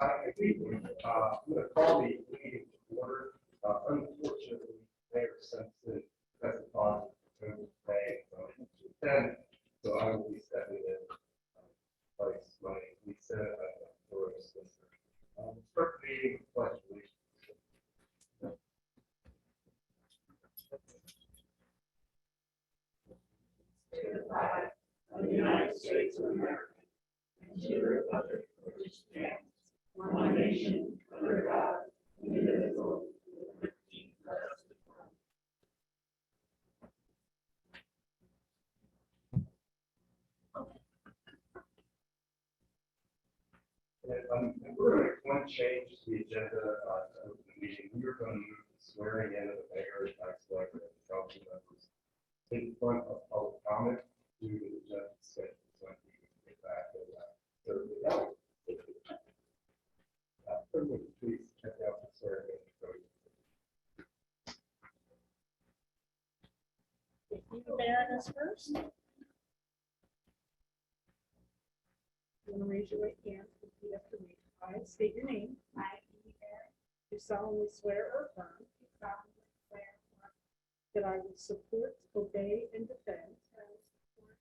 I think I'm going to call the meeting to order. Unfortunately, Mayor Simpson tested positive for COVID today, so I can't attend. So I will be stepping in place my Lisa Doris. Start the meeting with pledge of allegiance. To the flag of the United States of America, and to the republic for which it stands, one nation, under God, indivisible, with liberty and justice for all. And we're going to make one change to the agenda of the meeting. We are going to move the swearing in of the mayor, vice mayor, and council members in front of public comment due to the agenda schedule. So I think we can get back and serve the ballot. Please check out the swearing in. If you can bear this first. You want to raise your right hand, repeat after me. I state your name. I, Amy Bear, Do solemnly swear or affirm do solemnly swear or that I will support, obey, and defend that I will support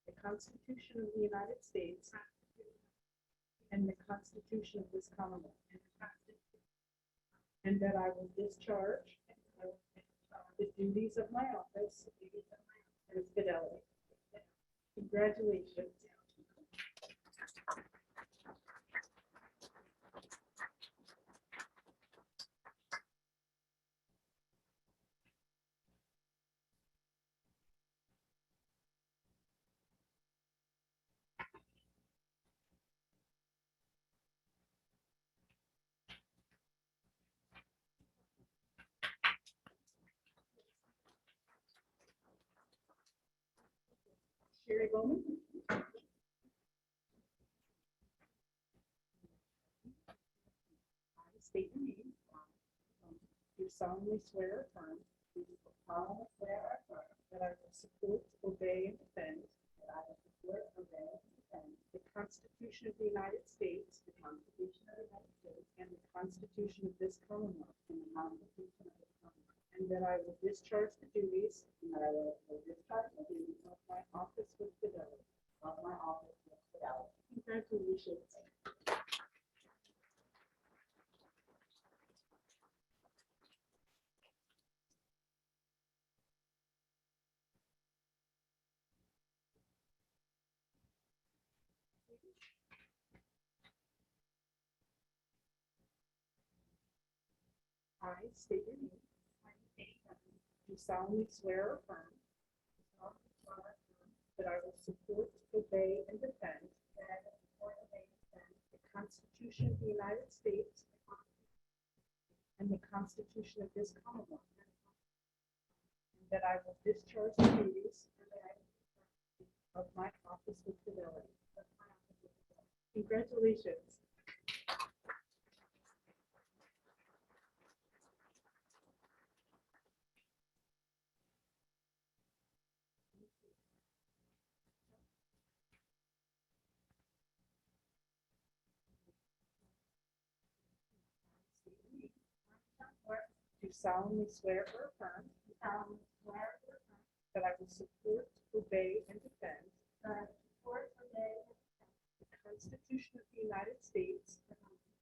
the Constitution of the United States the Constitution and the Constitution of this Commonwealth, and the Constitution and that I will discharge and I will discharge the duties of my office the duties of my office with fidelity. with Congratulations. Sherry Bowman. I state your name. Do solemnly swear or affirm solemnly swear or affirm that I will support, obey, and defend that I will support, obey, and defend the Constitution of the United States the Constitution of the United States and the Constitution of this Commonwealth, and the Constitution of the Commonwealth, and that I will discharge the duties and that I will discharge the duties of my office with fidelity. of my office with fidelity. Congratulations. I state your name. I state that I Do solemnly swear or affirm solemnly swear or affirm that I will support, obey, and defend that I will support, obey, and defend the Constitution of the United States and the Constitution of this Commonwealth, and that I will discharge the duties and that I will discharge of my office with fidelity. of my office with fidelity. Congratulations. Do solemnly swear or affirm solemnly swear or affirm that I will support, obey, and defend that I will support, obey, and defend the Constitution of the United States the Constitution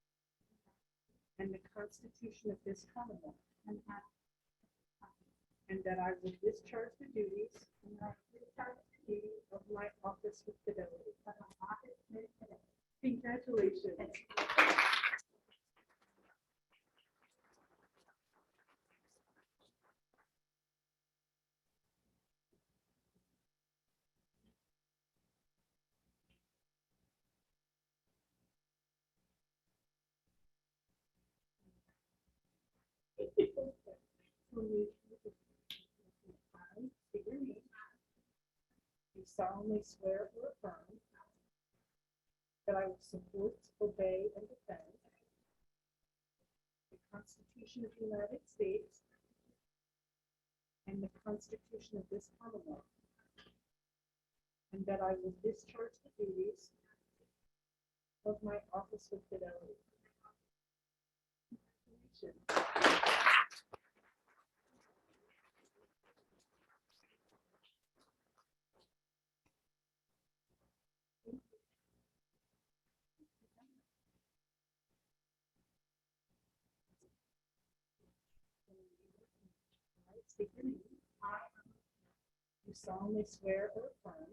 and the Constitution of this Commonwealth, and the Constitution and that I will discharge the duties and that I will discharge the duties of my office with fidelity. of my office with fidelity. Congratulations. I state your name. Do solemnly swear or affirm that I will support, obey, and defend the Constitution of the United States and the Constitution of this Commonwealth, and that I will discharge the duties of my office with fidelity. Congratulations. All right, state your name. You solemnly swear or affirm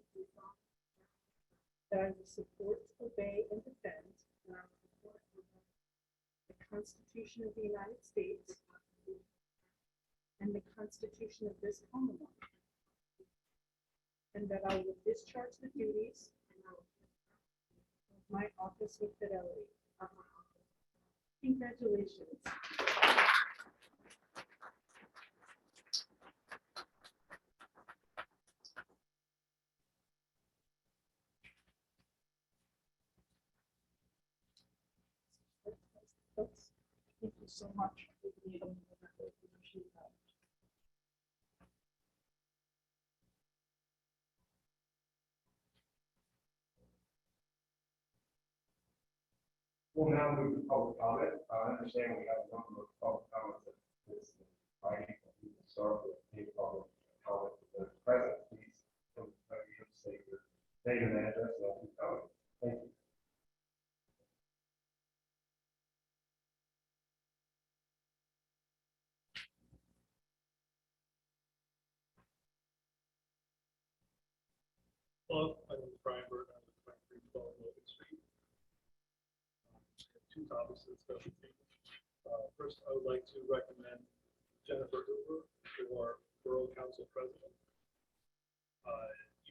that I will support, obey, and defend the Constitution of the United States and the Constitution of this Commonwealth, and that I will discharge the duties of my office with fidelity. Congratulations. Folks, thank you so much. We'll now move to public comment. I understand we have a number of public comments at this meeting. We can start with any public comment. The present, please, you state your name and address and I'll keep going. Thank you. Hello, my name is Brian Burton. I live at 2312 Logan Street. I have two topics to discuss with you. First, I would like to recommend Jennifer Hoover for Borough Council President.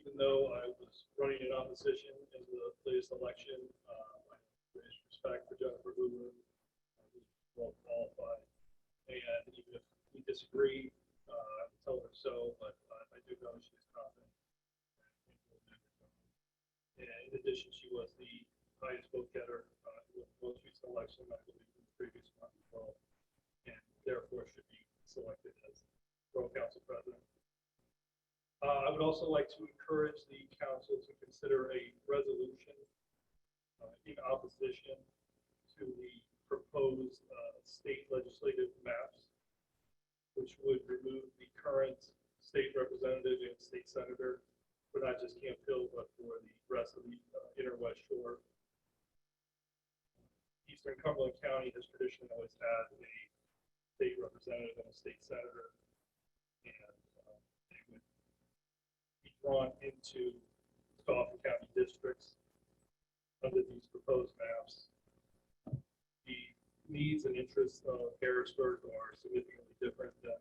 Even though I was running in opposition in the latest election, I have great respect for Jennifer Hoover. She's well qualified. And even if we disagree, I will tell her so, but I do know she's competent. And in addition, she was the highest vote getter in the most recent election, I believe, in the previous one as well, and therefore should be selected as Borough Council President. I would also like to encourage the council to consider a resolution in opposition to the proposed state legislative maps, which would remove the current state representative and state senator for not just Camp Hill, but for the rest of the inner West Shore. Eastern Cumberland County has traditionally always had a state representative and a state senator, and they would be drawn into Dauphin County districts under these proposed maps. The needs and interests of Harrisburg are significantly different than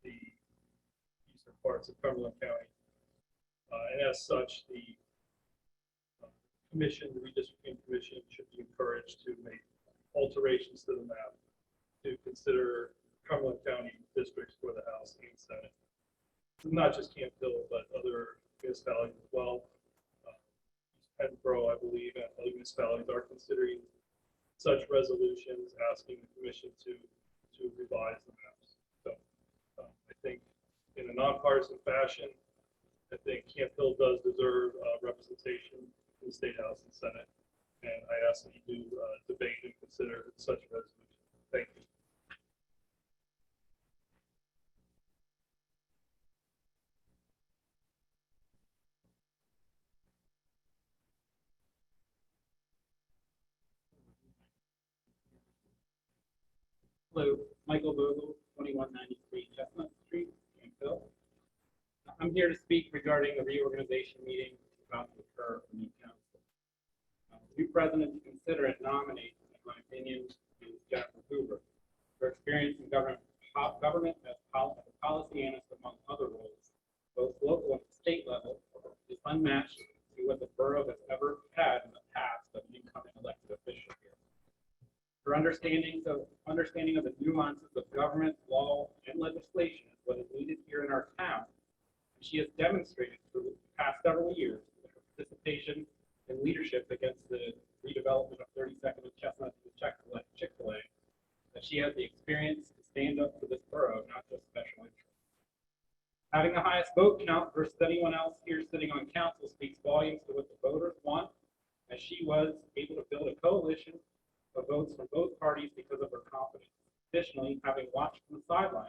the eastern parts of Cumberland County. And as such, the commission, the redistricting commission, should be encouraged to make alterations to the map to consider Cumberland County districts for the House and Senate. So not just Camp Hill, but other municipalities as well. East Penboro, I believe, and other municipalities are considering such resolutions, asking the commission to revise the maps. So I think in a nonpartisan fashion, I think Camp Hill does deserve representation in the State House and Senate, and I ask that you do debate and consider such a resolution. Thank you. Hello, Michael Vogel, 2193 Chestnut Street, Camp Hill. I'm here to speak regarding the reorganization meeting about to occur for new council. The new president to consider and nominate, in my opinion, is Jennifer Hoover. Her experience in government as a policy analyst, among other roles, both local and state level, is unmatched to what the borough has ever had in the past of an incoming elected official here. Her understanding of the nuances of government, law, and legislation is what is needed here in our town. She has demonstrated through the past several years her participation and leadership against the redevelopment of 32nd and Chestnut to Chick-fil-A, that she has the experience to stand up for this borough, not just special interest. Having the highest vote count versus anyone else here sitting on council speaks volumes to what the voters want, as she was able to build a coalition of votes from both parties because of her competence. Additionally, having watched from the sidelines,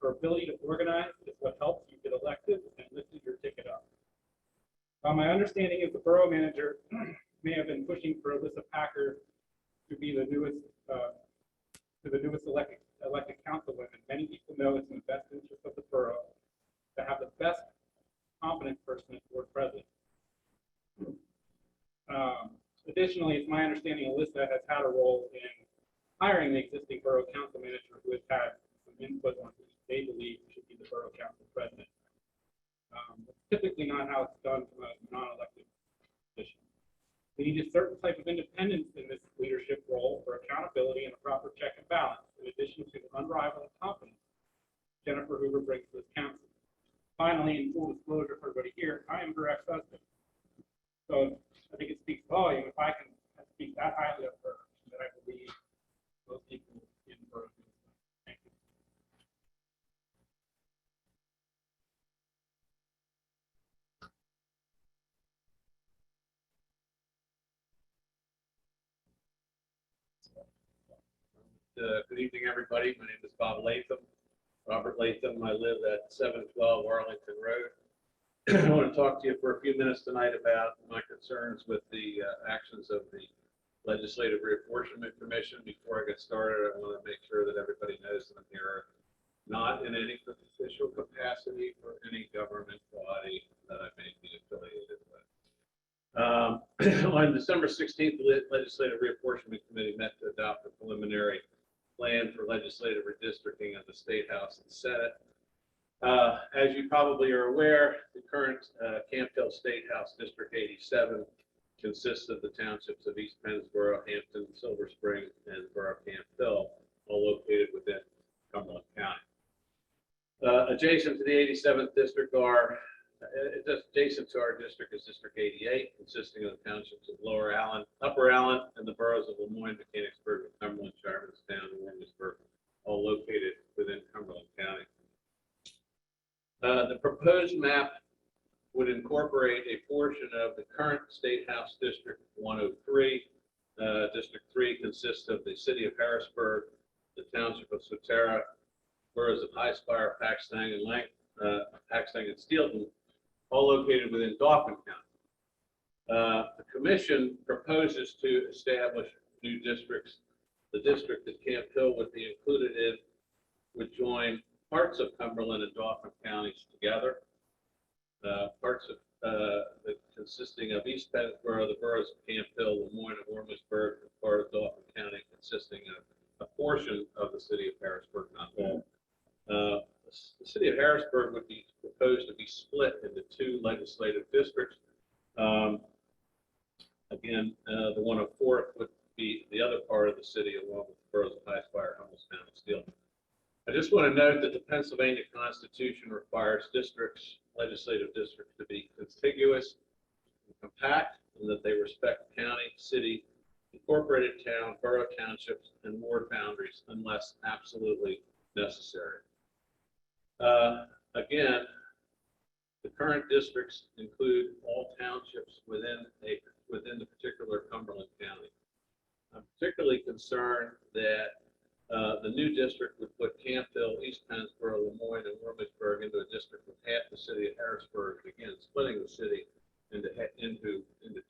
her ability to organize is what helps you get elected and lifted your ticket up. While my understanding is the borough manager may have been pushing for Alyssa Packer to be the newest elected councilwoman, many people know it's in the best interest of the borough to have the best competent person as board president. Additionally, it's my understanding Alyssa has had a role in hiring the existing borough council manager who has had some input on who they believe should be the borough council president. It's typically not how it's done from a non-elected position. We need a certain type of independence in this leadership role for accountability and a proper check and balance, in addition to the unrivaled competence Jennifer Hoover brings to this council. Finally, in full disclosure for everybody here, I am her ex-husband. So I think it speaks volume if I can speak that highly of her, that I believe most people in the borough do. Thank you. Good evening, everybody. My name is Bob Latham, Robert Latham. I live at 712 Arlington Road. I want to talk to you for a few minutes tonight about my concerns with the actions of the Legislative Reapportionment Commission. Before I get started, I want to make sure that everybody knows that I'm here not in any official capacity for any government body that I may be affiliated with. On December 16th, the Legislative Reapportionment Committee met to adopt a preliminary plan for legislative redistricting of the State House and Senate. As you probably are aware, the current Camp Hill State House District 87 consists of the townships of East Pennsboro, Hampton, Silver Spring, and Borough Camp Hill, all located within Cumberland County. Adjacent to the 87th district are, adjacent to our district is District 88, consisting of the townships of Lower Allen, Upper Allen, and the boroughs of Lemoyne, Mechanicsburg, Cumberland, Sharpstown, and Warrensburg, all located within Cumberland County. The proposed map would incorporate a portion of the current State House District 103. District 3 consists of the city of Harrisburg, the township of Sotera, boroughs of Highspire, Paxton, and Steelton, all located within Dauphin County. The commission proposes to establish new districts. The district that Camp Hill would be included in would join parts of Cumberland and Dauphin counties together. Parts of consisting of East Pennsboro, the boroughs of Camp Hill, Lemoyne, and Warrensburg, and part of Dauphin County consisting of a portion of the city of Harrisburg, not all. The city of Harrisburg would be proposed to be split into two legislative districts. Again, the 104th would be the other part of the city, along with the boroughs of Highspire, Hummelstown, and Steelton. I just want to note that the Pennsylvania Constitution requires districts, legislative districts, to be contiguous and compact, and that they respect county, city, incorporated town, borough townships, and ward boundaries unless absolutely necessary. Again, the current districts include all townships within the particular Cumberland County. I'm particularly concerned that the new district would put Camp Hill, East Pennsboro, Lemoyne, and Warrensburg into a district with half the city of Harrisburg, again, splitting the city into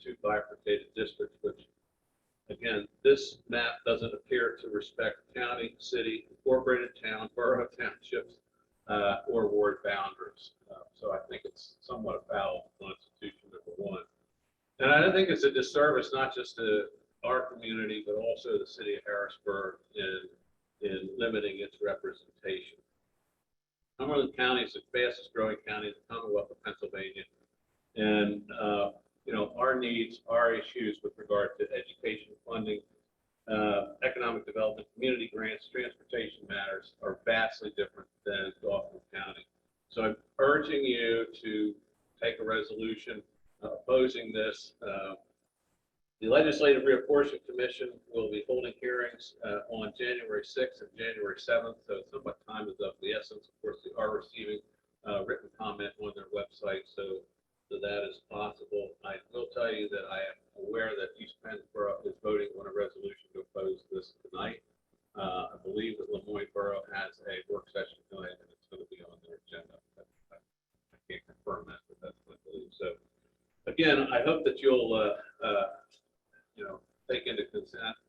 two bifurcated districts, which, again, this map doesn't appear to respect county, city, incorporated town, borough townships, or ward boundaries. So I think it's somewhat a foul constitution, number one. And I think it's a disservice not just to our community, but also the city of Harrisburg in limiting its representation. Cumberland County is the fastest growing county in the Commonwealth of Pennsylvania. And, our needs, our issues with regard to education funding, economic development, community grants, transportation matters are vastly different than Dauphin County. So I'm urging you to take a resolution opposing this. The Legislative Reapportionment Commission will be holding hearings on January 6th and January 7th, so somewhat time is of the essence. Of course, they are receiving written comment on their website, so that is possible. I will tell you that I am aware that East Pennsboro is voting on a resolution to oppose this tonight. I believe that Lemoyne Borough has a work session tonight, and it's going to be on their agenda. I can't confirm that, but that's what I believe. So, again, I hope that you'll, take into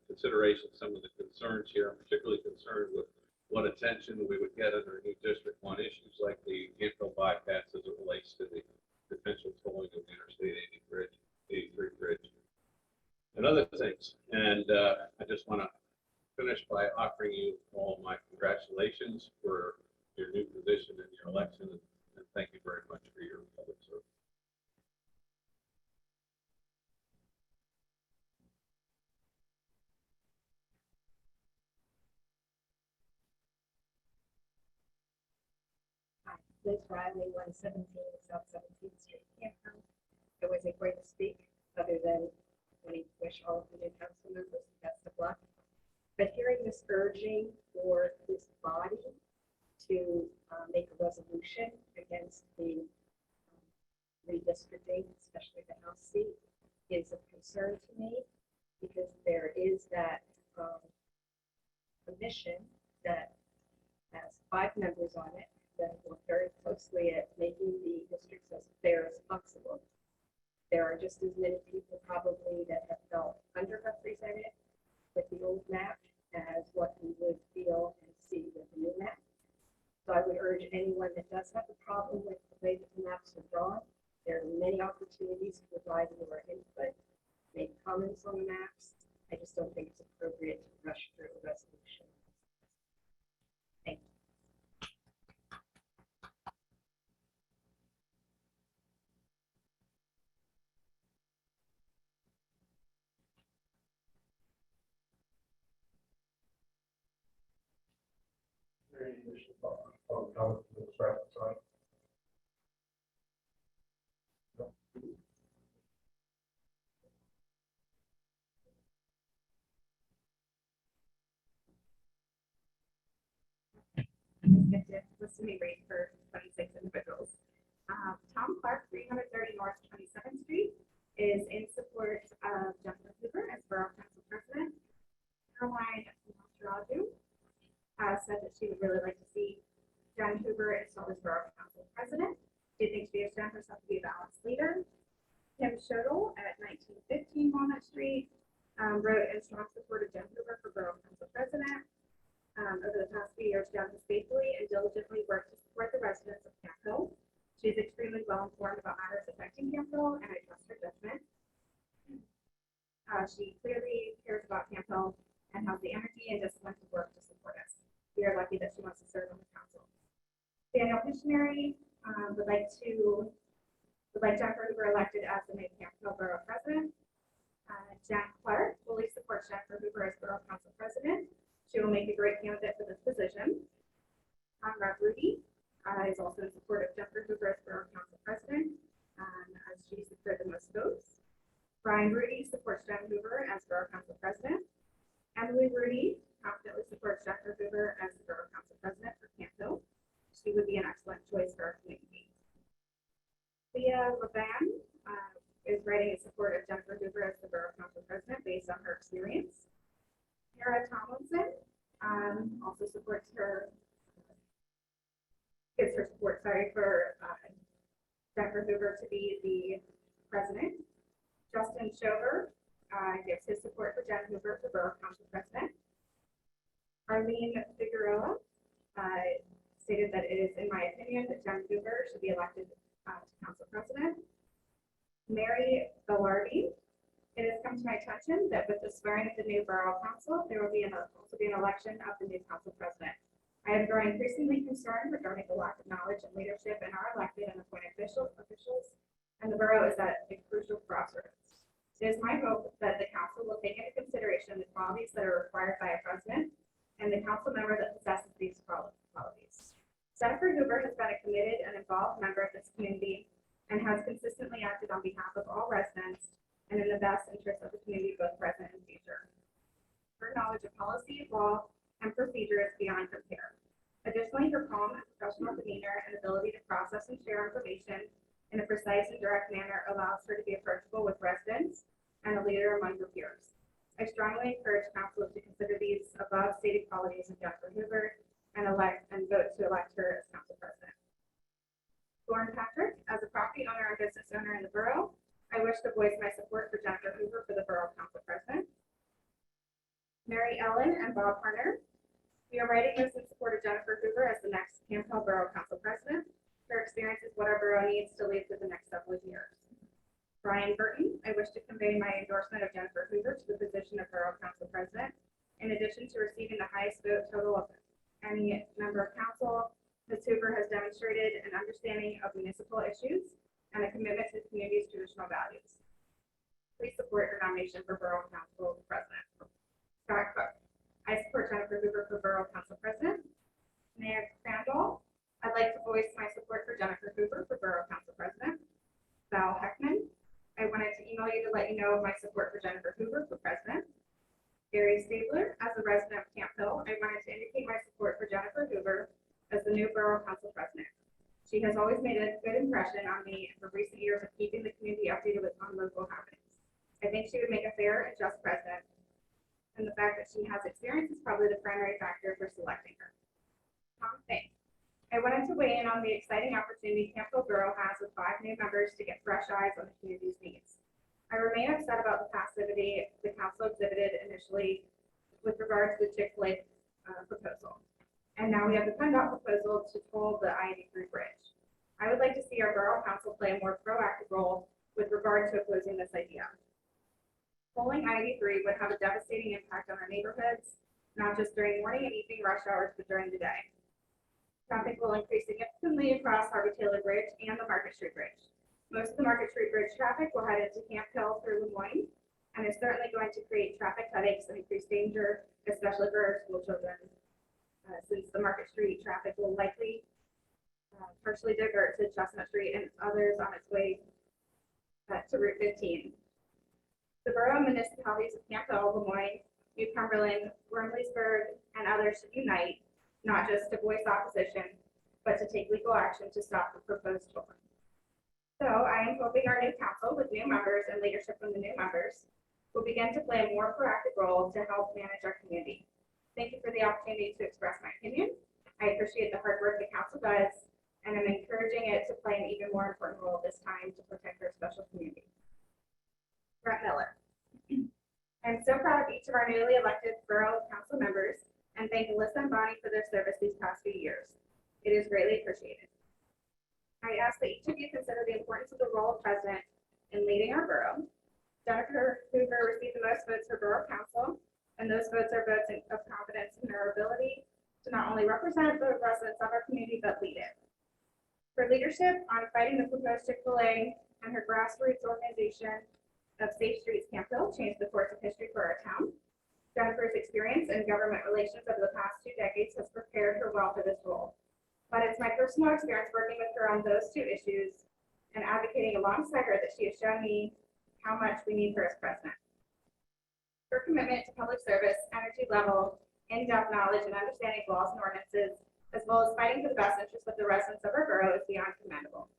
consideration some of the concerns here. I'm particularly concerned with what attention we would get under new District 1 issues like the Campbell bypass as it relates to the potential tolling of the Interstate 83 bridge, and other things. And I just want to finish by offering you all my congratulations for your new position and your election, and thank you very much for your public service. Liz Riley, 117 South 17th Street, Canton. It was a great speak, other than when he wished all of the new council members the best of luck. But hearing this urging for this body to make a resolution against the redistricting, especially the House seat, is of concern to me, because there is that commission that has 5 members on it that work very closely at making the districts as fair as possible. There are just as many people probably that have felt underrepresented with the old map as what we would feel and see with the new map. So I would urge anyone that does have a problem with the way that the maps are drawn, there are many opportunities to provide more input, make comments on the maps. I just don't think it's appropriate to rush through a resolution. Thank you. There any additional public comment for this reference on? List to be raised for 26 individuals. Tom Clark, 330 North 27th Street, is in support of Jennifer Hoover as Borough Council President. Caroline Raju said that she would really like to see Jen Hoover installed as Borough Council President. She thinks she has shown herself to be a balanced leader. Kim Shodel at 1915 Walnut Street wrote in strong support of Jen Hoover for Borough Council President. Over the past few years, Jen has faithfully and diligently worked to support the residents of Camp Hill. She is extremely well informed about matters affecting Camp Hill, and I trust her judgment. She clearly cares about Camp Hill and has the energy and discipline to work to support us. We are lucky that she wants to serve on the council. Daniel Missionary would like Jennifer Hoover elected as the new Camp Hill Borough President. Jack Clark fully supports Jennifer Hoover as Borough Council President. She will make a great candidate for this position. Conrad Rudy is also in support of Jennifer Hoover as Borough Council President, as she secured the most votes. Brian Rudy supports Jen Hoover as Borough Council President. Emily Rudy confidently supports Jennifer Hoover as the Borough Council President for Camp Hill. She would be an excellent choice for our community. Leah Levan is writing in support of Jennifer Hoover as the Borough Council President based on her experience. Tara Tomlinson also supports her, gives her support, for Jennifer Hoover to be the president. Justin Shover gives his support for Jen Hoover for Borough Council President. Arlene Figueroa stated that it is, in my opinion, that Jen Hoover should be elected to Council President. Mary Velarde. It has come to my attention that with the swearing of the new Borough Council, there will also be an election of the new Council President. I am growing increasingly concerned regarding the lack of knowledge and leadership in our elected and appointed officials, and the Borough is at a crucial crossroads. It is my hope that the Council will take into consideration the qualities that are required by a President and the Council member that possesses these qualities. Jennifer Hoover has been a committed and involved member of this community and has consistently acted on behalf of all residents and in the best interest of the community, both present and future. Her knowledge of policy, law, and procedure is beyond compare. Additionally, her calm and professional demeanor and ability to process and share information in a precise and direct manner allows her to be approachable with residents and a leader among her peers. I strongly encourage council to consider these above stated qualities in Jennifer Hoover and vote to elect her as council president. Lauren Patrick, as a property owner and business owner in the borough, I wish to voice my support for Jennifer Hoover for the borough council president. Mary Ellen and Bob Harner, we are writing this in support of Jennifer Hoover as the next Campbell Borough Council president. Her experience is what our borough needs to lead for the next several years. Brian Burton, I wish to convey my endorsement of Jennifer Hoover to the position of Borough Council President. In addition to receiving the highest vote total of any member of council, Ms. Hoover has demonstrated an understanding of municipal issues and a commitment to the community's traditional values. Please support her nomination for Borough Council President. Scott Cook, I support Jennifer Hoover for Borough Council President. Mayor Crandall, I'd like to voice my support for Jennifer Hoover for Borough Council President. Val Heckman, I wanted to email you to let you know of my support for Jennifer Hoover for president. Gary Stabler, as a resident of Camp Hill, I wanted to indicate my support for Jennifer Hoover as the new Borough Council president. She has always made a good impression on me in her recent years of keeping the community updated on local happenings. I think she would make a fair and just president, and the fact that she has experience is probably the primary factor for selecting her. Tom Fink, I wanted to weigh in on the exciting opportunity Campbell Borough has with 5 new members to get fresh eyes on the community's needs. I remain upset about the passivity the council exhibited initially with regard to the Chick-fil-A proposal. And now we have the PennDOT proposal to toll the I-83 bridge. I would like to see our Borough Council play a more proactive role with regard to opposing this idea. Tolling I-83 would have a devastating impact on our neighborhoods, not just during morning and evening rush hours, but during the day. Traffic will increase significantly across Harvey Taylor Bridge and the Market Street Bridge. Most of the Market Street Bridge traffic will head into Camp Hill through Lemoyne, and is certainly going to create traffic headaches and increase danger, especially for school children, since the Market Street traffic will likely partially divert to Chestnut Street and others on its way to Route 15. The borough municipalities of Camp Hill, Lemoyne, New Cumberland, Wormleysburg, and others should unite, not just to voice opposition, but to take legal action to stop the proposed tolling. So I am hoping our new council with new members and leadership from the new members will begin to play a more proactive role to help manage our community. Thank you for the opportunity to express my opinion. I appreciate the hard work the council does, and I'm encouraging it to play an even more important role this time to protect our special community. Brett Miller. I'm so proud of each of our newly elected borough council members and thank Alyssa and Bonnie for their service these past few years. It is greatly appreciated. I ask that each of you consider the importance of the role of president in leading our borough. Jennifer Hoover received the most votes for borough council, and those votes are votes of confidence in her ability to not only represent the residents of our community, but lead it. Her leadership on fighting the proposed Chick-fil-A and her grassroots organization of Safe Streets Camp Hill changed the course of history for our town. Jennifer's experience in government relations over the past 2 decades has prepared her well for this role. But it's my personal experience working with her on those 2 issues and advocating alongside her that she has shown me how much we need her as president. Her commitment to public service, energy level, in-depth knowledge and understanding of laws and ordinances, as well as fighting for the best interests of the residents of our borough is beyond commendable.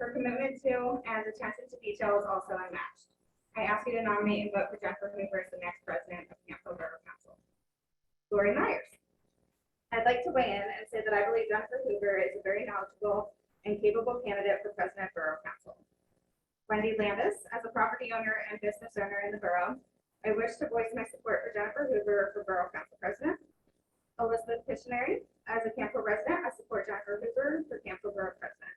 Her commitment to and attention to detail is also unmatched. I ask you to nominate and vote for Jennifer Hoover as the next president of Camp Hill Borough Council. Lori Myers. I'd like to weigh in and say that I believe Jennifer Hoover is a very knowledgeable and capable candidate for president of Borough Council. Wendy Landis, as a property owner and business owner in the borough, I wish to voice my support for Jennifer Hoover for Borough Council President. Elizabeth Pictionary, as a Camp Hill resident, I support Jennifer Hoover for Camp Hill Borough President.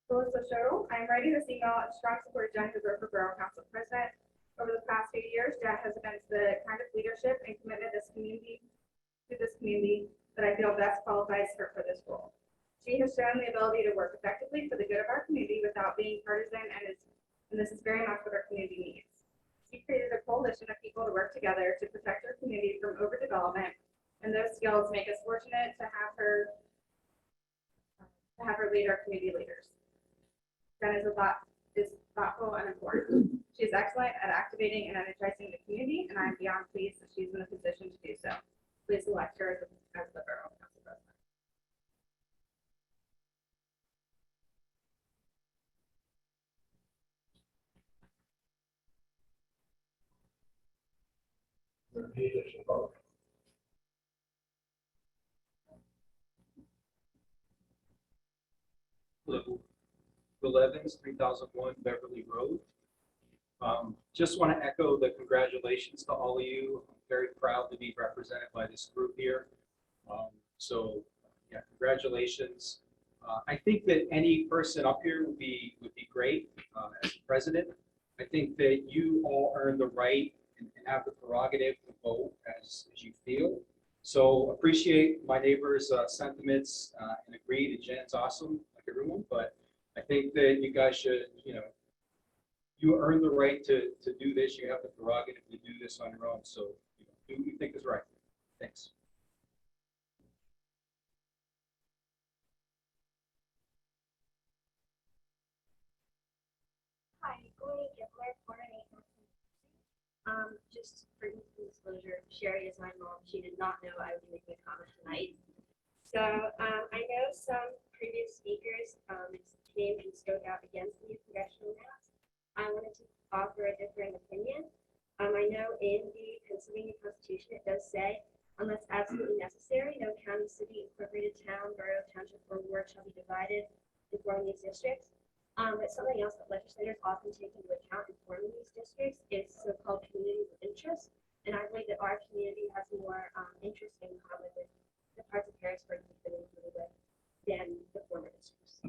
Melissa Shodel, I am writing this email in strong support of Jen Hoover for Borough Council President. Over the past few years, Jen has evinced the kind of leadership and commitment to this community that I feel best qualifies her for this role. She has shown the ability to work effectively for the good of our community without being partisan, and this is very much what our community needs. She created a coalition of people to work together to protect our community from overdevelopment, and those skills make us fortunate to have her lead our community leaders. Jen is thoughtful and important. She is excellent at activating and energizing the community, and I am beyond pleased that she's in a position to do so. Please elect her as the Borough Council President. there any additional public? Hello. Bill Evans, 3001 Beverly Road. Just want to echo the congratulations to all of you. I'm very proud to be represented by this group here. So, yeah, congratulations. I think that any person up here would be great as president. I think that you all earn the right and have the prerogative to vote as you feel. So appreciate my neighbors' sentiments and agree that Jen's awesome, like everyone, but I think that you guys should, you earn the right to do this. You have the prerogative to do this on your own. So do what you think is right. Thanks. Hi, Glenn Gibbler, 408 just for disclosure, Sherry is my mom. She did not know I would be making a comment tonight. So I know some previous speakers came and spoke out against the new congressional maps. I wanted to offer a different opinion. I know in the Pennsylvania Constitution it does say, unless absolutely necessary, no county, city, incorporated town, borough, township, or ward shall be divided and form these districts. But something else that legislators often take into account in forming these districts is so-called communities of interest. And I believe that our community has more interest in common with the parts of Harrisburg that have been included with than the former districts.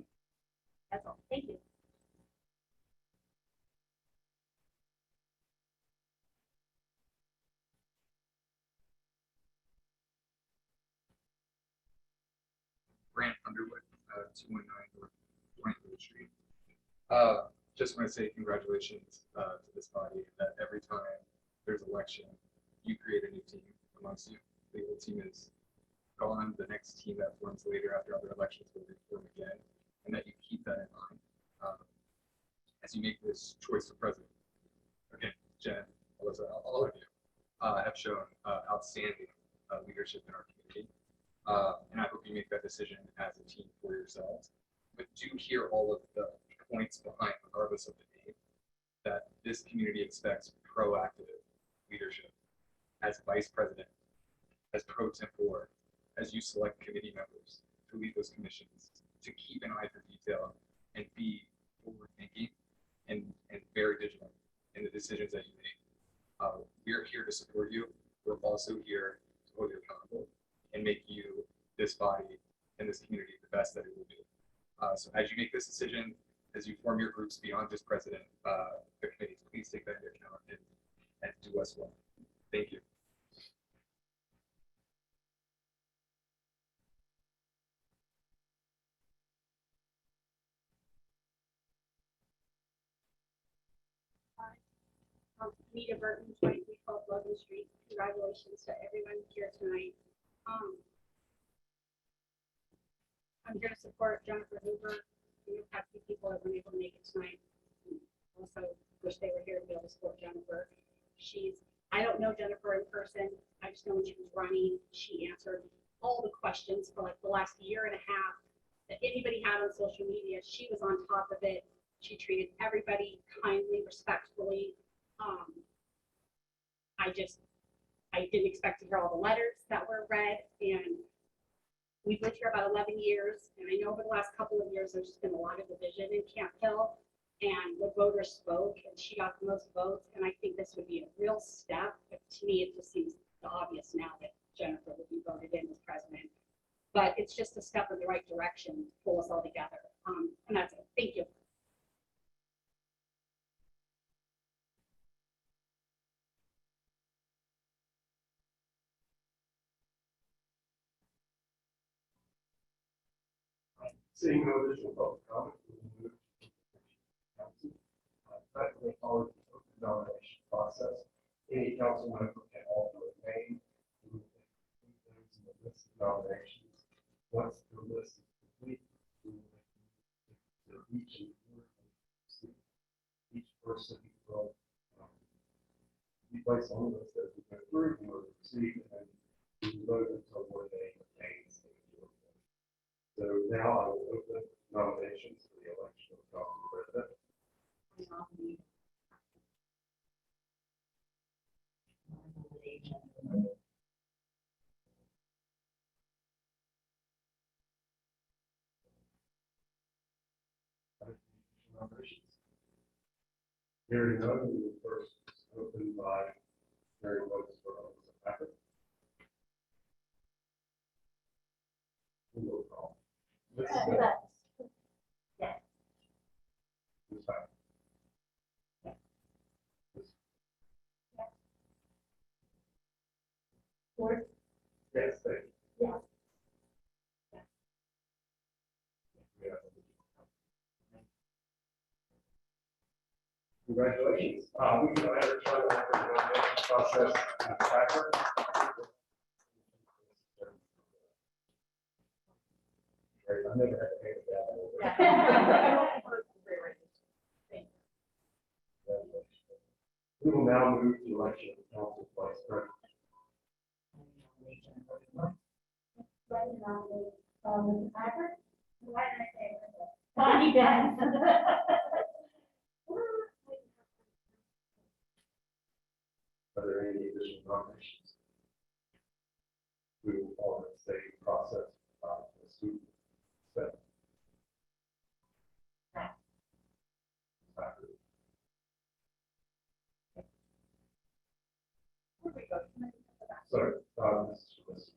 That's all. Thank you. Grant Underwood, 219 North 23rd Street. Just want to say congratulations to this body that every time there's election, you create a new team amongst you. The old team is gone. The next team that forms later after other elections will reform again, and that you keep that in mind as you make this choice for president. Again, Jen, Alyssa, all of you have shown outstanding leadership in our community. And I hope you make that decision as a team for yourselves. But do hear all of the points behind, regardless of the name, that this community expects proactive leadership as vice president, as pro tempore, as you select committee members to lead those commissions, to keep an eye for detail and be forward thinking and very vigilant in the decisions that you make. We're here to support you. We're also here to hold you accountable and make you, this body, and this community the best that it will be. So as you make this decision, as you form your groups beyond just president, the committees, please take that into account and do us well. Thank you. Nita Burton, 2312 Logan Street. Congratulations to everyone here tonight. I'm going to support Jennifer Hoover. We have a few people that weren't able to make it tonight. Also wish they were here to be able to support Jennifer. I don't know Jennifer in person. I just know when she was running, she answered all the questions for like the last year and a half that anybody had on social media. She was on top of it. She treated everybody kindly, respectfully. I didn't expect to hear all the letters that were read, and we've lived here about 11 years, and I know over the last couple of years, there's just been a lot of division in Camp Hill, and the voters spoke, and she got the most votes, and I think this would be a real step. But to me, it just seems obvious now that Jennifer would be voted in as president, but it's just a step in the right direction to pull us all together, and that's it. Thank you. Seeing no additional public comment, we will move to council. Secondly, follow the open nomination process. Any council member can alter a name, who will include those in the list of nominations. Once the list is complete, we will consider each person will be placed on the list as we go through, and will receive, and we will vote until one name remains. So now I will open nominations for the election of council president. I nominate Hearing none, we will first open by Mary Woods for open packet. We will call. Mrs. Smith. Yes. Ms. Hyde. Ford. Yes, thank you. Yes. Yeah. Congratulations. We can enter try to work the nomination process in the tracker. Great, I never had to pay that. We will now move to election of council vice president. Right now, Mrs. Piper. Why did I say it? Bonnie Guns. Are there any additional nominations? We will follow the same process. The student set. Sorry, this is.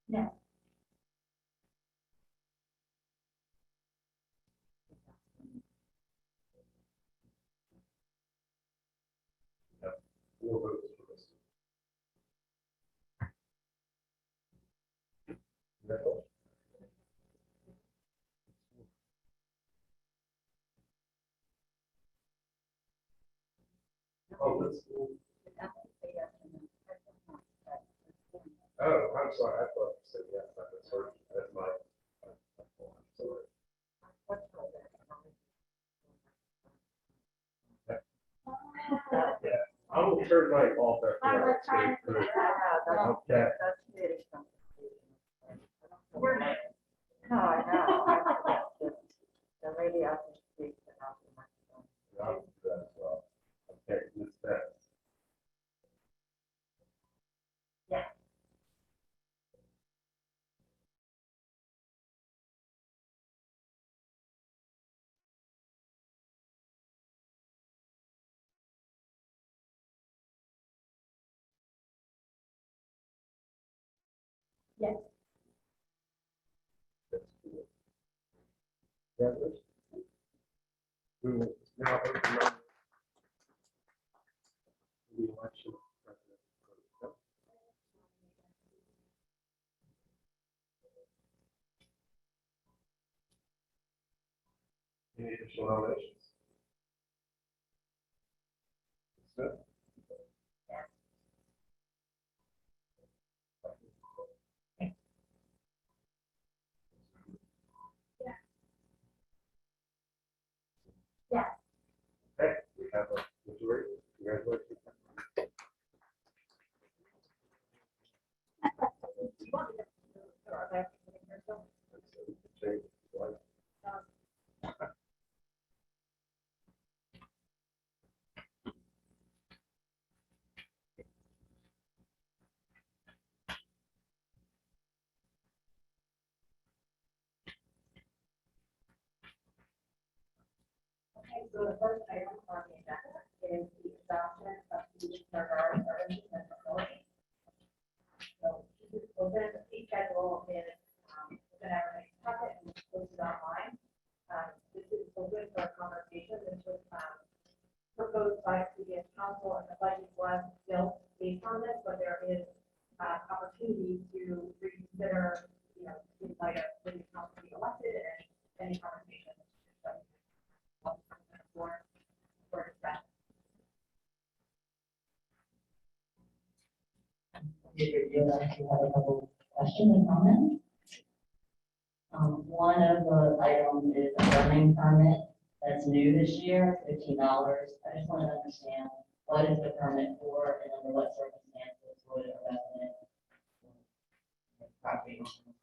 No. Four votes for this. Congratulations. Oh, let's. Oh, I'm sorry, I thought you said yes, I misheard you. That's my. I'm sorry. Yeah, I will turn my off I after. was trying to figure that out. Okay. We're not. No, I know. The lady up the street. I'll do that as well. Okay, Ms. Betts. Yes. Yes. That's cool. Congratulations. We will now open up the election of president. Any additional nominations? Smith? Yes. Okay, we have a majority. Congratulations. Change the light. Okay, so the first item on the agenda is the adoption of the regard services and facilities. So this is open, the fee schedule is within our next packet and it's posted online. This is open for conversation. This was proposed by previous council and the budget was built based on this, but there is opportunity to reconsider, you know, in light of when the council be elected and any conversation. For that. You actually have a couple questions and comments. One of the items is a burning permit that's new this year, $15. I just want to understand what is the permit for and under what circumstances would a resident property owner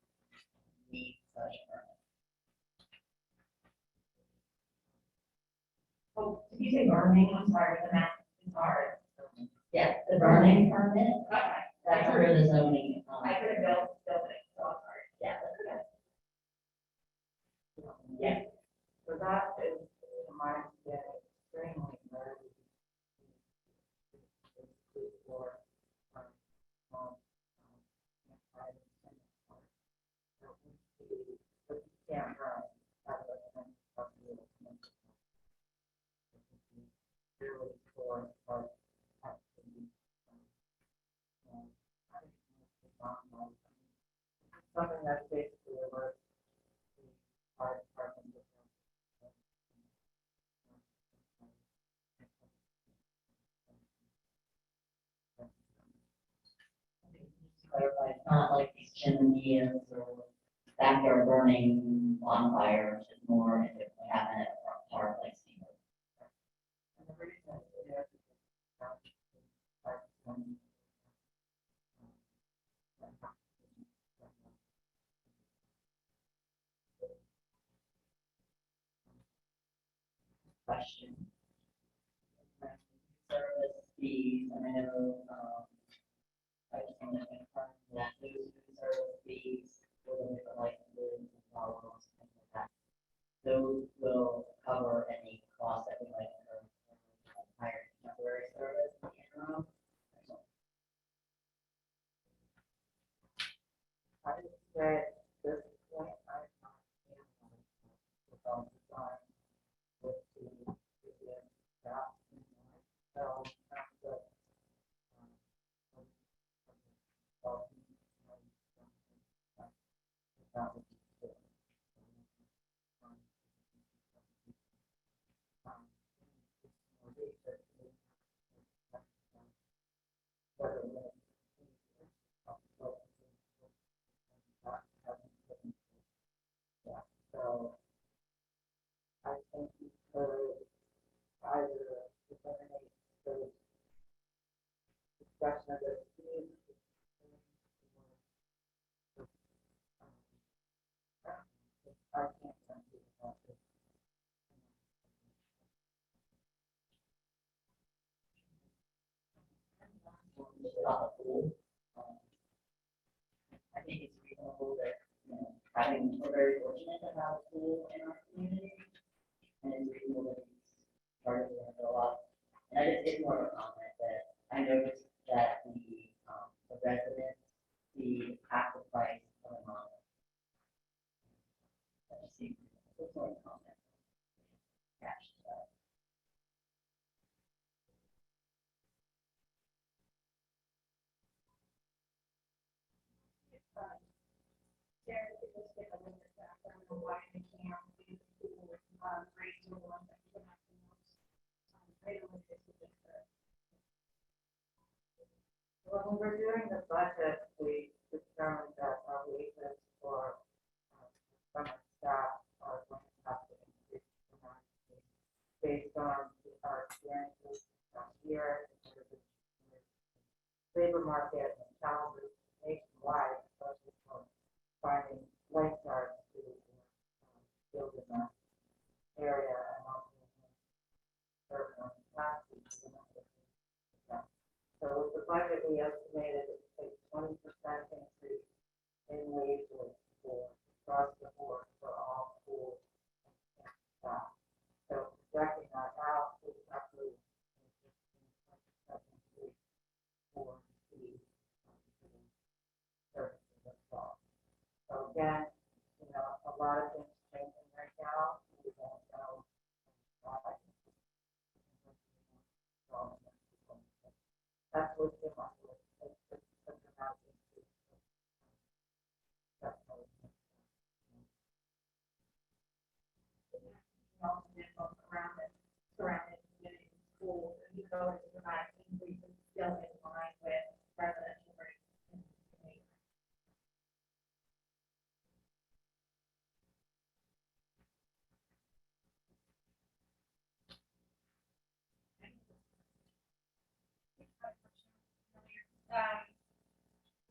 need such a permit? Oh, did you say burning? I'm sorry, the math is hard. Yeah, the burning permit, Okay. that's under the zoning. I could have built it, so I'm sorry. Yeah, that's okay. not like these chimneys or backyard burning bonfires, it's more if it would happen at a park like Steve. And the reason it is like, Question. Service fees, and I know, I just want to confirm that those food service fees for the different licenses and follows, things like that. Those will cover any costs that we might incur for hiring temporary service in the interim. I would say at this point, I'm not design with the staff. So, so I think you could either eliminate the discussion of the fees. I can't think about this. About the pool. I think it's reasonable that, we're very fortunate to have a pool in our community. And it's reasonable that it's starting to go up. And it's more of a comment that I noticed that the residents see half the price of a month. I just see, it's more of a comment. Attached to that. Sarah, could you just give a little bit of background on why they can't do the pool, raise the one that you have the most? I don't know if this is just When we were doing the budget, we determined that our wages for summer staff are going to have to increase dramatically based on our experiences here, labor market and challenges nationwide, especially for finding lifeguards to build in that area and also serve on classes. So with the budget, we estimated it would take 20% increase in wages for across the board for all schools and staff. So projecting that out is roughly 20% increase for the services as well. So again, a lot of things changing right now. We don't know why. That's what came up with. It's about increase. That's how it's surrounding community schools, and you know, it's dramatic increases still in line with residential rates in the community.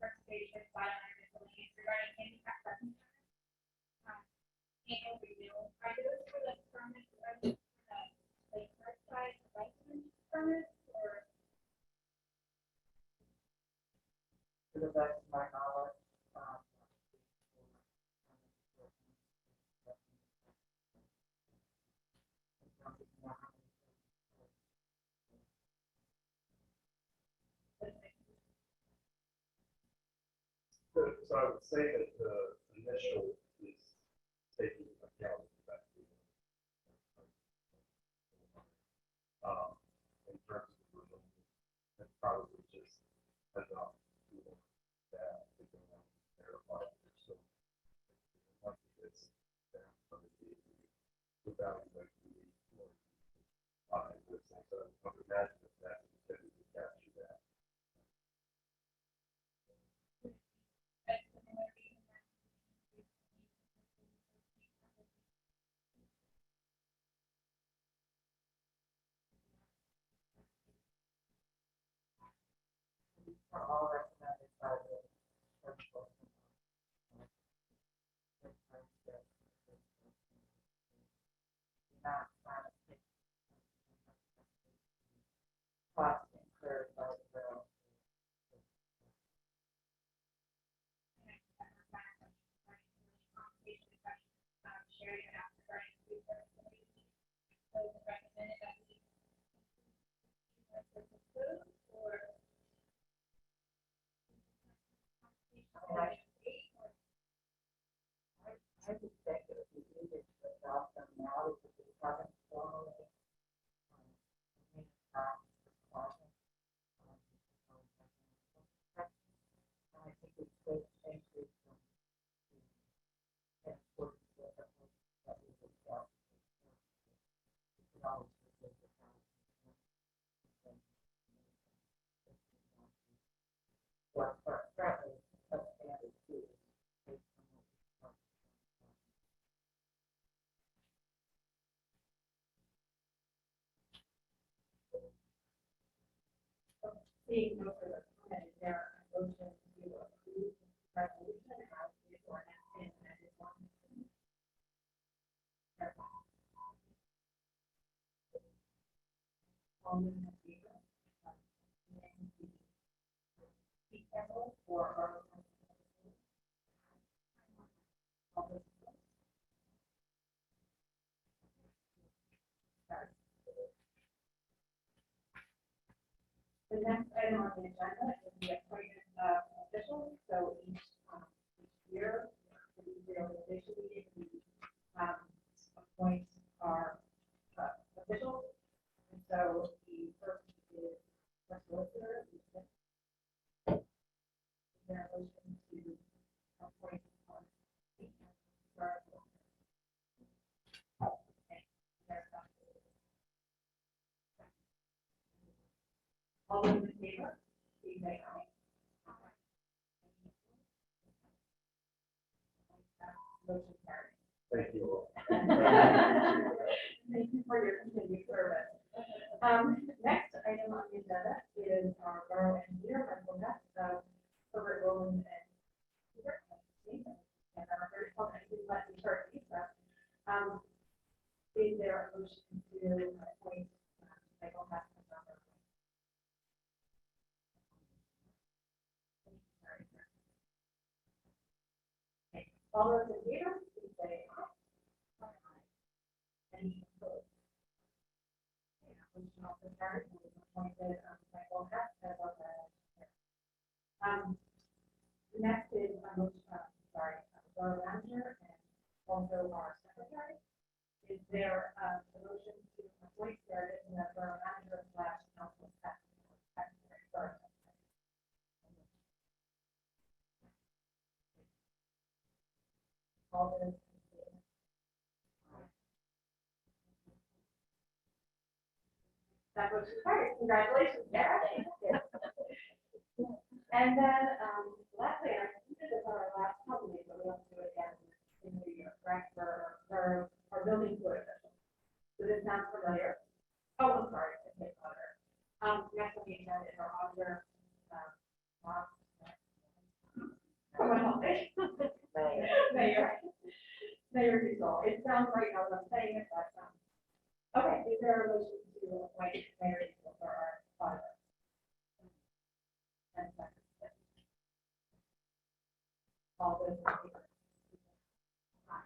First station, bottom line, miscellaneous regarding handicap parking. Annual renewal, are those for the permit, the first side license permit, or? to the best of my knowledge. So I would say that the initial is taking account of that. In terms of renewal, it's probably just enough to that to go on verify it. So once it's there, the value that we buy this, so I would imagine that we capture that. are all recommended by the virtual. Not cost incurred by the borough. Sharing it out regarding food service. So it's recommended that we approve or I would think that if we needed to adopt them now, because we haven't formally. I think we could increase them. In accordance with the that we would get. We could always revisit that. Well, currently, that's standard too. Based on what we talked about. Seeing no further comment, is there a motion to approve the resolution as the ordinance in amended one? All those in favor? Speak careful or are. All those opposed? Carried. The next item on the agenda is the appointment of officials. So each year, for the reorganization meeting, we appoint our officials. And so the first is our solicitor. Is there a motion to appoint our all those in favor, please say aye. Motion carries. Thank you all. Thank you for your continued service. Next item on the agenda is our borough engineer, Michael Neff, Herbert Rowland and Hubert. And our very public, let me start these. Is there a motion to appoint Michael Neff as our borough? All those in favor, please say aye. Any opposed? Okay, motion also carries. We have appointed Michael Hess as our next is a motion, borough manager and also our secretary. Is there a motion to appoint Sarah as the borough manager / council secretary? Sorry. All those in favor? That motion carries. Congratulations, Sarah. And then, lastly, I think this is our last company, but we have to do it again in the year, correct, for our building code official. So this sounds familiar. Oh, I'm sorry, it's the auditor. Next on the agenda is our auditor. Someone help me. Mayor Giselle. It sounds right now that I'm saying it, but, okay, is there a motion to appoint Mayor Giselle for our auditor? And second. All those in favor? Aye.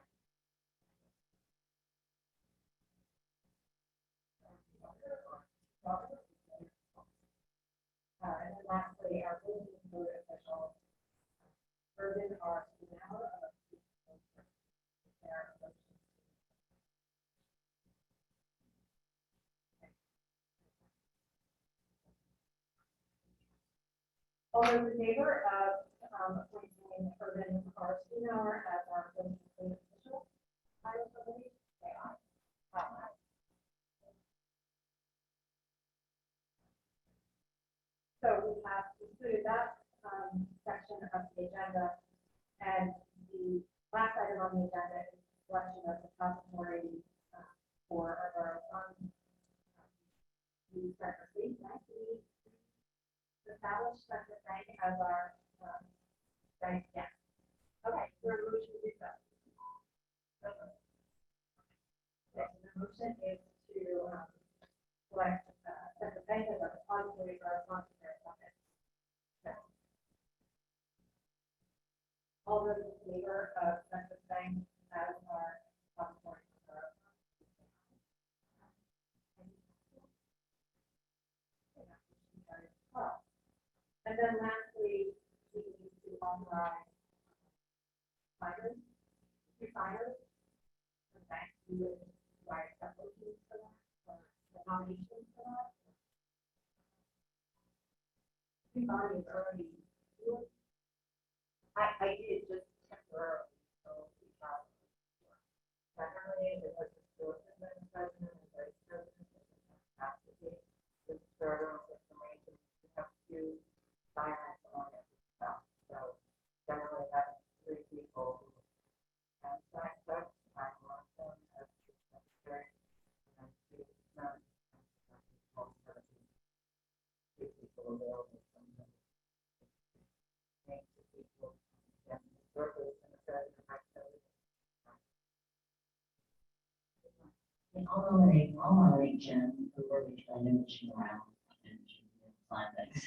And then lastly, our building code official, Urban R. Spinell of all those in favor of appointing Urban R. Spinell as our building code official? Somebody say aye. Aye. So we have concluded that section of the agenda, and the last item on the agenda is selection of the depository for our funds. The secretary, establish Spencer Bank as our, bank, yeah. Okay, so a motion to do so. Okay, so the motion is to, select, Spencer Bank as our depository for our monetary fund. So, all those in favor of Spencer Bank as our depository for our well. And then lastly, we need to authorize signers, two signers, the bank who would write applications for that, or the nominations for that. Two bodies already do it. I did just temporarily, so we have. Primarily, it was the board president and vice president, and capacity, the server, information, we have two signers on it. So generally having three people who have signed up, I'm one of them as secretary, and two none. Two people available from them. Thank you, people, and the servers and the president, vice president. I'll nominate Jen, who worked, I know she's around, and she will find this.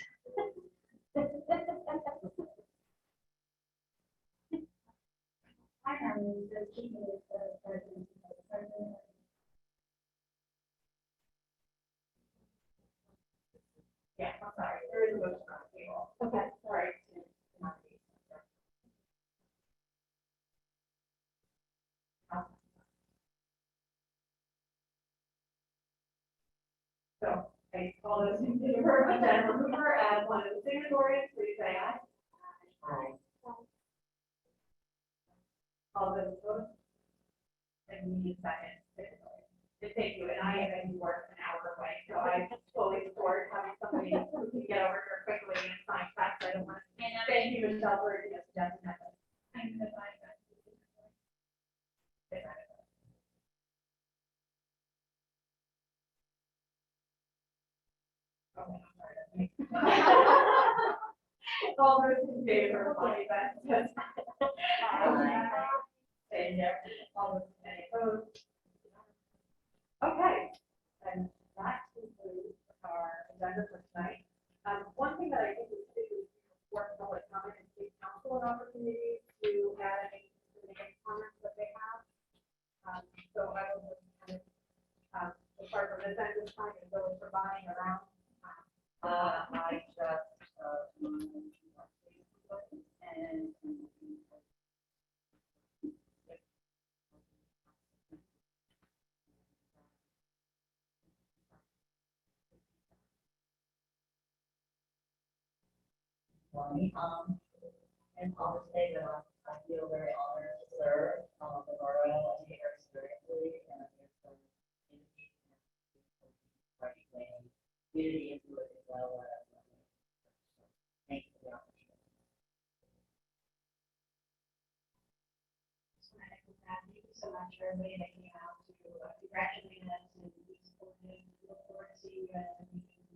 I have the keeping it for the president. Yeah, I'm sorry, there is a motion on the table. Okay, sorry. So, I call those in favor of Jennifer Hoover as one of the signatories, please say aye. Aye. All those opposed? And we need a second signatory. Thank you, and I work an hour away, so I fully support having somebody who can get over here quickly and sign facts. I don't want to. Thank you, Michelle, for your suggestion. I'm going to find that. All those in favor, Bonnie, that's. Stay there. All those any opposed? Okay, and that concludes our agenda for tonight. One thing that I think is important public comment and give council an opportunity to add any comments that they have. So I will just kind of, as part of this, I'm just trying to go and providing around. I just, and. Bonnie, and I'll just say that I feel very honored to serve, the borough and here seriously, and I'm here for community input as well as. Thank you for the opportunity. Thank you so much for everybody that came out to congratulate us and be supportive. Look forward to seeing you at the meeting.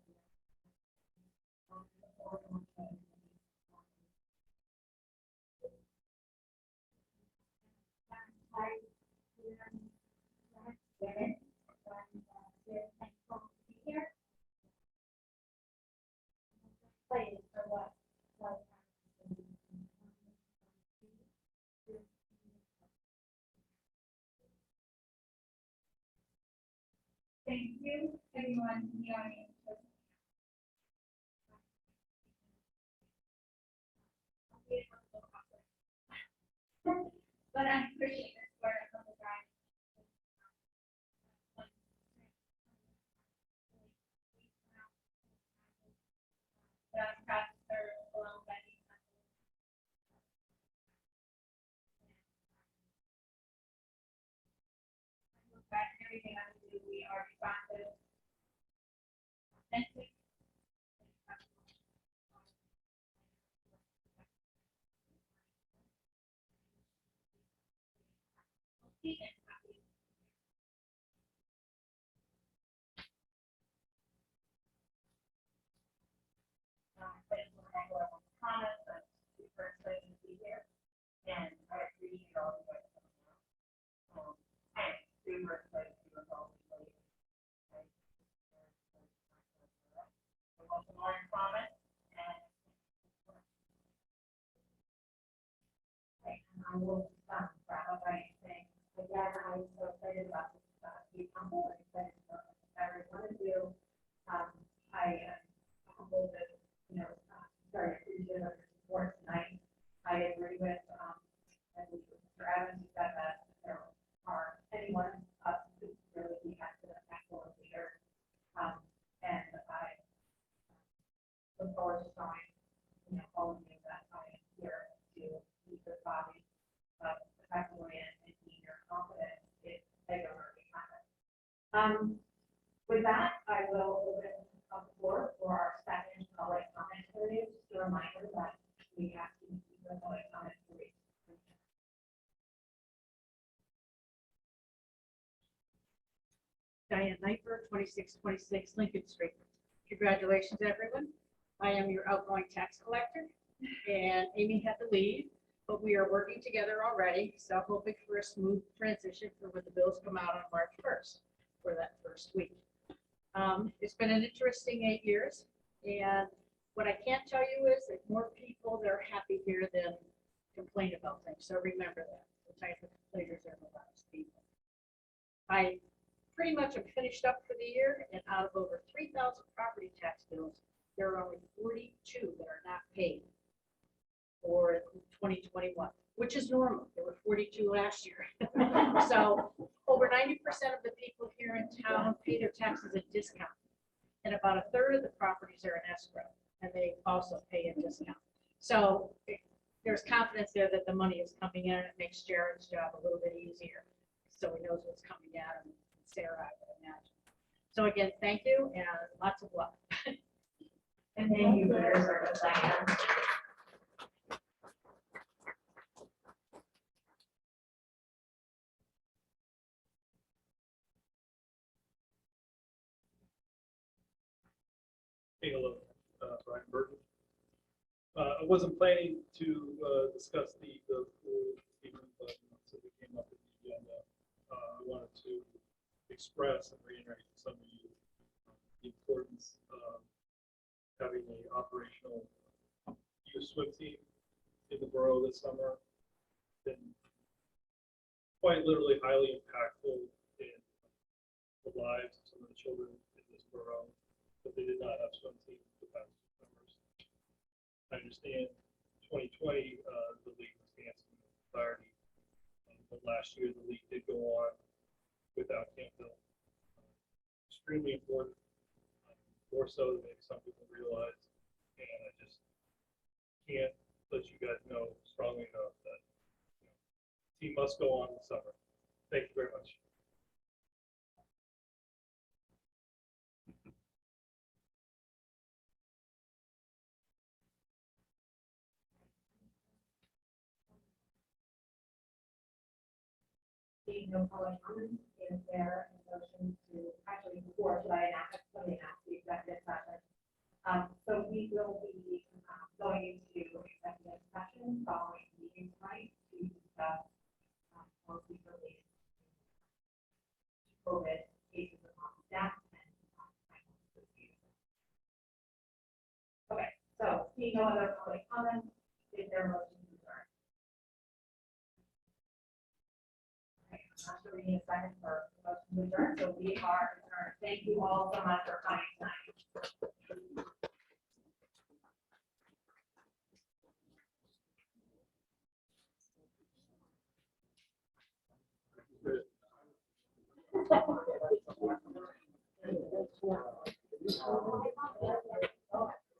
Thank you, everyone in the audience. But I appreciate this work on the drive. I'm proud to serve along by these. Everything I do, we are responsive, authentic. And I appreciate all the work. And we were like, we were all really. We want some more comments and. I will start by saying, again, I'm so excited about this, new council, I'm excited about everyone of you. I am humbled that, very appreciative of your support tonight. I agree with, and Mr. Evans said that there are anyone of us who really be active and excellent leader. And I look forward to showing, all of you that I am here to lead this body effectively and be your confidence if they don't already have it. With that, I will open up the floor for our second public comment period. Just a reminder that we have to keep the public comment period. Diane Knifer, 2626 Lincoln Street. Congratulations, everyone. I am your outgoing tax collector, and Amy had to leave, but we are working together already, so hoping for a smooth transition for when the bills come out on March 1st for that first week. It's been an interesting 8 years, and what I can't tell you is that more people that are happy here than complain about things, so remember that. The type of complainers are the last people. I pretty much am finished up for the year, and out of over 3,000 property tax bills, there are only 42 that are not paid for 2021, which is normal. There were 42 last year. So over 90% of the people here in town pay their taxes at discount. And about a third of the properties are in escrow, and they also pay a discount. So there's confidence there that the money is coming in, and it makes Jared's job a little bit easier. So he knows what's coming at him, and Sarah, I would imagine. So again, thank you, and lots of luck. And thank you for your service, Diane. Hey, hello, Brian Burton. I wasn't planning to discuss the pool treatment, but since it came up in the agenda, I wanted to express and reiterate to some of you the importance of having an operational youth swim team in the borough this summer. Been quite literally highly impactful in the lives of some of the children in this borough, but they did not have swim teams the past 2 summers. I understand 2020, the league was canceled in its entirety, but last year the league did go on without Campbell. Extremely important, more so than maybe some people realize, and I just can't let you guys know strongly enough that the team must go on this summer. Thank you very much. Seeing no public comment, is there a motion to, actually, before, should I enact, let me enact the executive session? So we will be going into executive session following the meeting tonight to discuss policy related to COVID cases of death and okay, so seeing no other public comments, is there a motion to adjourn? Okay, I'm not sure we need a second for the motion to adjourn, so we are adjourned. Thank you all so much for coming tonight. Good.